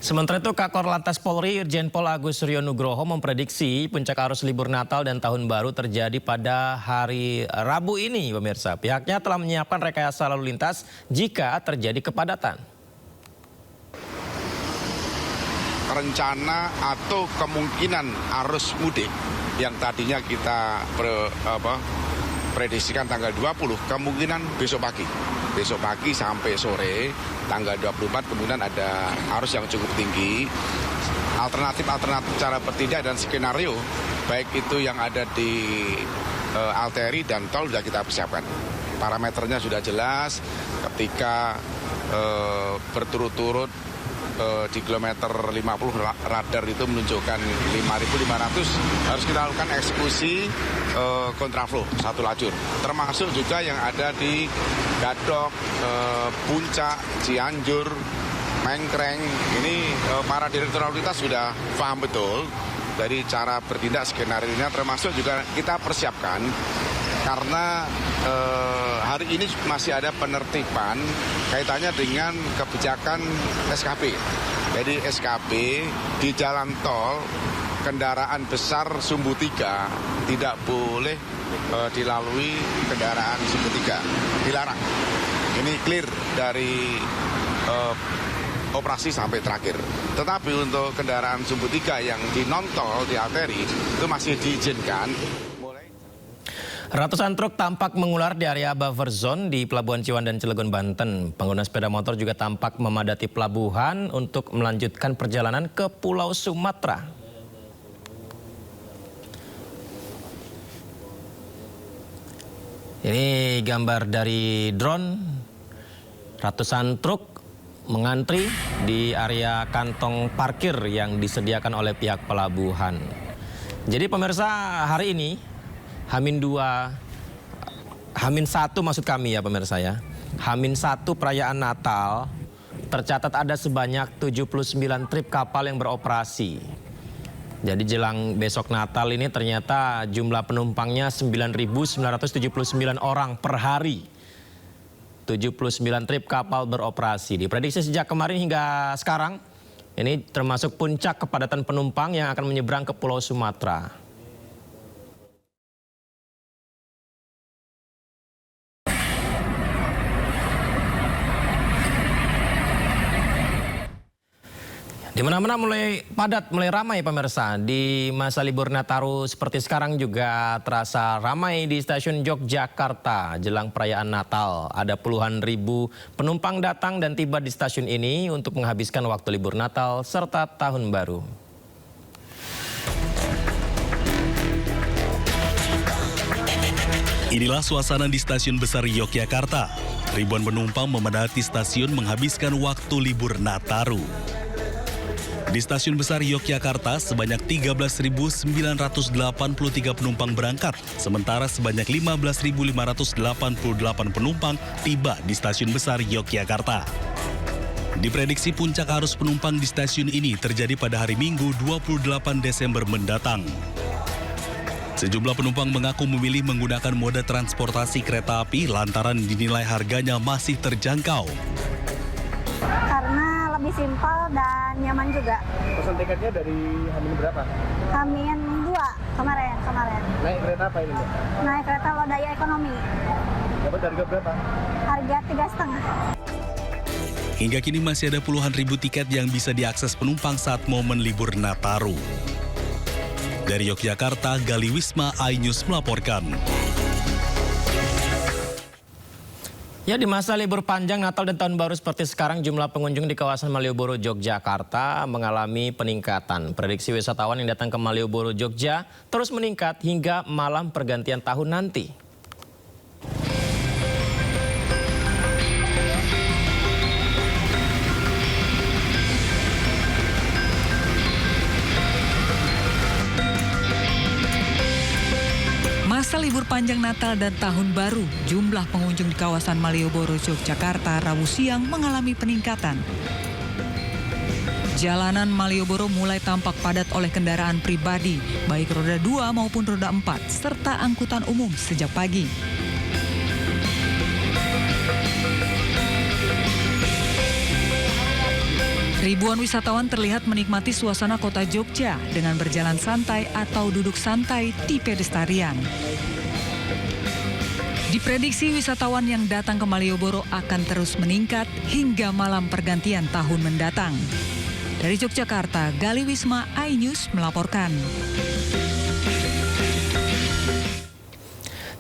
Sementara itu, Kakor Lantas Polri Irjen Pol Agus Suryo Nugroho memprediksi puncak arus libur Natal dan Tahun Baru terjadi pada hari Rabu ini, pemirsa. Pihaknya telah menyiapkan rekayasa lalu lintas jika terjadi kepadatan. Rencana atau kemungkinan arus mudik yang tadinya kita prediksikan tanggal 20, kemungkinan besok pagi sampai sore tanggal 24 kemudian ada arus yang cukup tinggi. Alternatif cara bertindak dan skenario baik itu yang ada di arteri dan tol sudah kita persiapkan. Parameternya sudah jelas ketika berturut-turut di kilometer 50 radar itu menunjukkan 5.500 harus kita lakukan eksekusi kontraflow satu lajur, termasuk juga yang ada di Gadok, Puncak, Cianjur, Mengkreng. Ini para direktur lalu lintas sudah paham betul dari cara bertindak skenario-nya, termasuk juga kita persiapkan karena hari ini masih ada penertiban kaitannya dengan kebijakan SKP. Jadi SKP di jalan tol kendaraan besar sumbu 3 tidak boleh dilalui kendaraan sumbu 3, dilarang. Ini clear dari operasi sampai terakhir. Tetapi untuk kendaraan sumbu 3 yang di non-tol, di arteri itu masih diizinkan. Ratusan truk tampak mengular di area buffer zone di Pelabuhan Ciwandan, Cilegon, Banten. Pengguna sepeda motor juga tampak memadati pelabuhan untuk melanjutkan perjalanan ke Pulau Sumatera. Ini gambar dari drone. Ratusan truk mengantri di area kantong parkir yang disediakan oleh pihak pelabuhan. Jadi pemirsa, hari ini H-1 maksud kami ya pemirsa ya. H-1 perayaan Natal tercatat ada sebanyak 79 trip kapal yang beroperasi. Jadi jelang besok Natal ini ternyata jumlah penumpangnya 9.979 orang per hari. 79 trip kapal beroperasi. Diprediksi sejak kemarin hingga sekarang ini termasuk puncak kepadatan penumpang yang akan menyeberang ke Pulau Sumatera. Di mana-mana mulai padat, mulai ramai pemirsa. Di masa libur Nataru seperti sekarang juga terasa ramai di stasiun Yogyakarta jelang perayaan Natal. Ada puluhan ribu penumpang datang dan tiba di stasiun ini untuk menghabiskan waktu libur Natal serta Tahun Baru. Inilah suasana di Stasiun Besar Yogyakarta. Ribuan penumpang memadati stasiun menghabiskan waktu libur Nataru. Di Stasiun Besar Yogyakarta, sebanyak 13.983 penumpang berangkat, sementara sebanyak 15.588 penumpang tiba di Stasiun Besar Yogyakarta. Diprediksi puncak arus penumpang di stasiun ini terjadi pada hari Minggu 28 Desember mendatang. Sejumlah penumpang mengaku memilih menggunakan moda transportasi kereta api lantaran dinilai harganya masih terjangkau. Karena lebih simpel dan nyaman juga. Pesan tiketnya dari Hamin berapa? Hamin 2 kemarin. Naik kereta apa ini, Mbak? Naik kereta Lodaya Ekonomi. Dapat harga berapa? Harga 3,5. Hingga kini masih ada puluhan ribu tiket yang bisa diakses penumpang saat momen libur Nataru. Dari Yogyakarta, Gali Wisma, iNews melaporkan. Ya, di masa libur panjang Natal dan Tahun Baru seperti sekarang, jumlah pengunjung di kawasan Malioboro, Yogyakarta mengalami peningkatan. Prediksi wisatawan yang datang ke Malioboro, Jogja terus meningkat hingga malam pergantian tahun nanti. Masa libur panjang Natal dan Tahun Baru, jumlah pengunjung di kawasan Malioboro, Yogyakarta, Rabu siang mengalami peningkatan. Jalanan Malioboro mulai tampak padat oleh kendaraan pribadi, baik roda 2 maupun roda 4, serta angkutan umum sejak pagi. Ribuan wisatawan terlihat menikmati suasana kota Jogja dengan berjalan santai atau duduk santai di pedestarian. Diprediksi wisatawan yang datang ke Malioboro akan terus meningkat hingga malam pergantian tahun mendatang. Dari Yogyakarta, Gali Wisma, iNews melaporkan.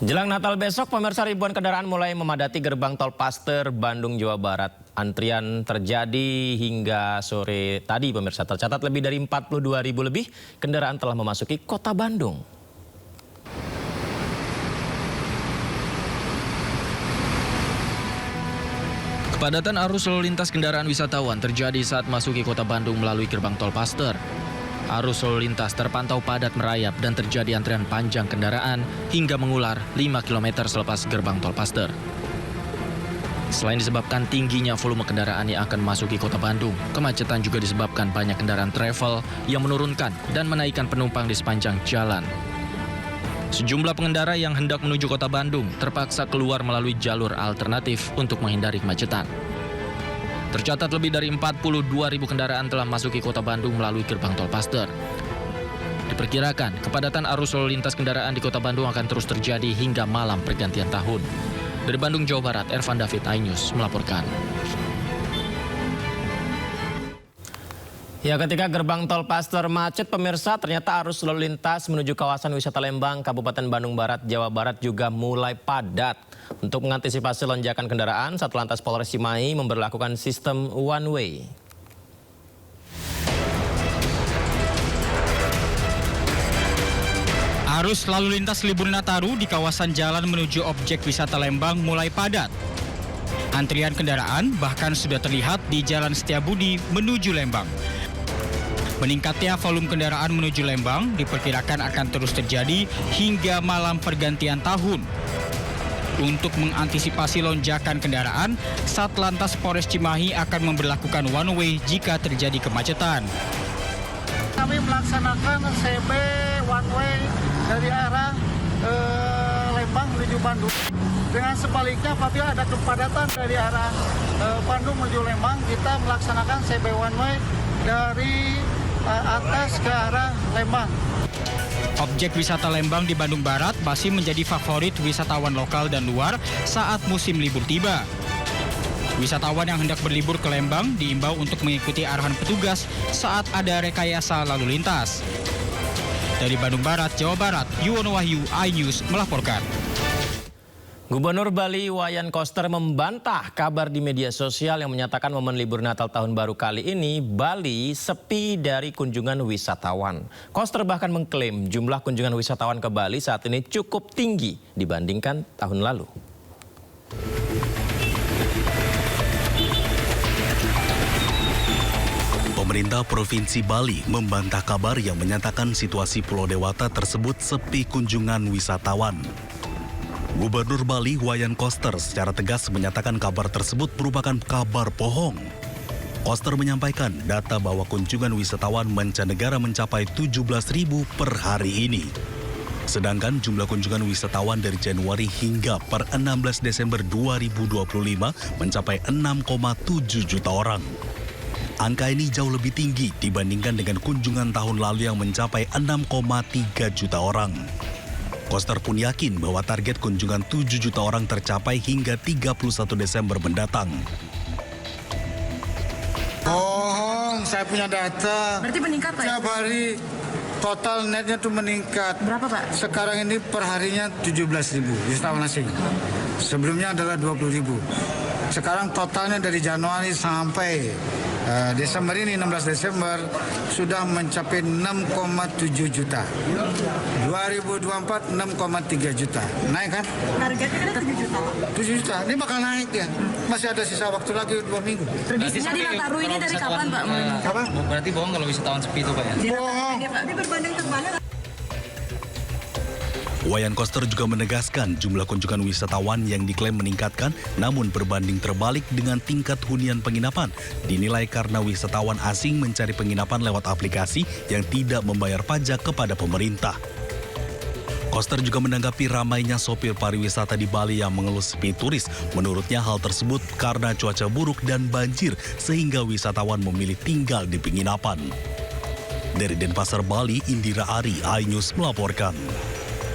Jelang Natal besok, pemirsa, ribuan kendaraan mulai memadati gerbang tol Paster, Bandung, Jawa Barat. Antrian terjadi hingga sore tadi, pemirsa. Tercatat lebih dari 42.000 lebih kendaraan telah memasuki kota Bandung. Kepadatan arus lalu lintas kendaraan wisatawan terjadi saat masuki kota Bandung melalui gerbang tol Paster. Arus lalu lintas terpantau padat merayap dan terjadi antrian panjang kendaraan hingga mengular 5 km selepas gerbang tol Paster. Selain disebabkan tingginya volume kendaraan yang akan memasuki kota Bandung, kemacetan juga disebabkan banyak kendaraan travel yang menurunkan dan menaikkan penumpang di sepanjang jalan. Sejumlah pengendara yang hendak menuju kota Bandung terpaksa keluar melalui jalur alternatif untuk menghindari kemacetan. Tercatat lebih dari 42.000 kendaraan telah masuki kota Bandung melalui gerbang tol Paster. Diperkirakan, kepadatan arus lalu lintas kendaraan di kota Bandung akan terus terjadi hingga malam pergantian tahun. Dari Bandung, Jawa Barat, Ervan David, iNews melaporkan. Ya, ketika gerbang tol Paster macet, pemirsa, ternyata arus lalu lintas menuju kawasan wisata Lembang, Kabupaten Bandung Barat, Jawa Barat juga mulai padat. Untuk mengantisipasi lonjakan kendaraan, Satlantas Polres Cimahi memberlakukan sistem one way. Arus lalu lintas libur Nataru di kawasan jalan menuju objek wisata Lembang mulai padat. Antrian kendaraan bahkan sudah terlihat di Jalan Setiabudi menuju Lembang. Meningkatnya volume kendaraan menuju Lembang diperkirakan akan terus terjadi hingga malam pergantian tahun. Untuk mengantisipasi lonjakan kendaraan, Satlantas Polres Cimahi akan memberlakukan one way jika terjadi kemacetan. Kami melaksanakan CB one way dari arah Lembang menuju Bandung. Dengan sebaliknya, apabila ada kepadatan dari arah Bandung menuju Lembang, kita melaksanakan CB one way dari atas ke arah Lembang. Objek wisata Lembang di Bandung Barat masih menjadi favorit wisatawan lokal dan luar saat musim libur tiba. Wisatawan yang hendak berlibur ke Lembang diimbau untuk mengikuti arahan petugas saat ada rekayasa lalu lintas. Dari Bandung Barat, Jawa Barat, Yuwono Wahyu, iNews melaporkan. Gubernur Bali Wayan Koster membantah kabar di media sosial yang menyatakan momen libur Natal tahun baru kali ini Bali sepi dari kunjungan wisatawan. Koster bahkan mengklaim jumlah kunjungan wisatawan ke Bali saat ini cukup tinggi dibandingkan tahun lalu. Pemerintah Provinsi Bali membantah kabar yang menyatakan situasi Pulau Dewata tersebut sepi kunjungan wisatawan. Gubernur Bali Wayan Koster secara tegas menyatakan kabar tersebut merupakan kabar bohong. Koster menyampaikan data bahwa kunjungan wisatawan mancanegara mencapai 17.000 per hari ini. Sedangkan jumlah kunjungan wisatawan dari Januari hingga per 16 Desember 2025 mencapai 6,7 juta orang. Angka ini jauh lebih tinggi dibandingkan dengan kunjungan tahun lalu yang mencapai 6,3 juta orang. Koster pun yakin bahwa target kunjungan 7 juta orang tercapai hingga 31 Desember mendatang. Bohong, saya punya data. Berarti meningkat, Pak? Setiap hari total netnya itu meningkat. Berapa, Pak? Sekarang ini per harinya 17.000 wisatawan asing. Sebelumnya adalah 20.000. Sekarang totalnya dari Januari sampai Desember ini, 16 Desember, sudah mencapai 6,7 juta. 2024, 6,3 juta. Naik kan? Targetnya ada 7 juta. 7 juta, ini bakal naik ya. Masih ada sisa waktu lagi 2 minggu. Tradisinya di Nataru ini dari kapan, Pak? Apa? Berarti bohong kalau wisatawan sepi itu, Pak ya? Bohong. Tapi berbanding terbalik. Wayan Koster juga menegaskan jumlah kunjungan wisatawan yang diklaim meningkatkan, namun berbanding terbalik dengan tingkat hunian penginapan, dinilai karena wisatawan asing mencari penginapan lewat aplikasi yang tidak membayar pajak kepada pemerintah. Koster juga menanggapi ramainya sopir pariwisata di Bali yang mengeluh sepi turis. Menurutnya hal tersebut karena cuaca buruk dan banjir sehingga wisatawan memilih tinggal di penginapan. Dari Denpasar, Bali, Indira Ari, iNews melaporkan.